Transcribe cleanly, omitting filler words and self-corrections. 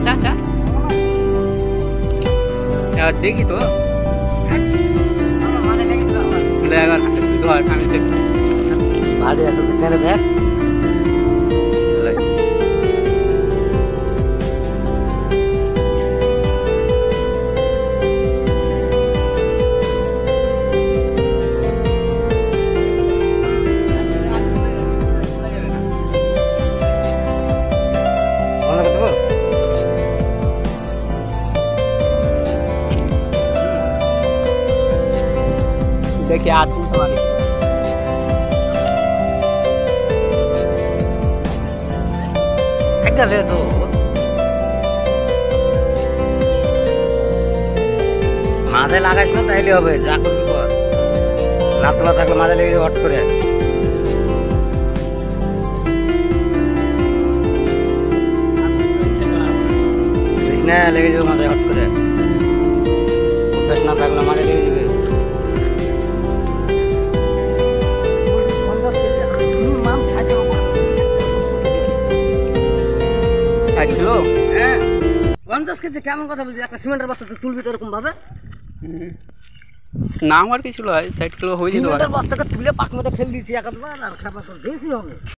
চা চা দেখি তো ধর আমি ভালো আছে ছেড়ে দেখ देखिए आदमी तुम्हारी गले तो মাঝে লাগাইছ না তাইলে হবে যা করবি কর না তোলা থাকলে মাঝে লেগে হট করে না লেগে যাবে মাঝে হট করে অভ্যাস না থাকলে মাঝে লেগে যাবে হ্যাঁ 50 কেজি কেমন কথা বলছিস একটা সিমেন্টের বস্তা তুলবি তো এরকম ভাবে না আমার কিছু 60 কিলো হয়ে যেত সিমেন্টের বস্তাটা তুলে পাক মধ্যে ফেল দিয়েছি একবার আর খাবার তো বেশি হবে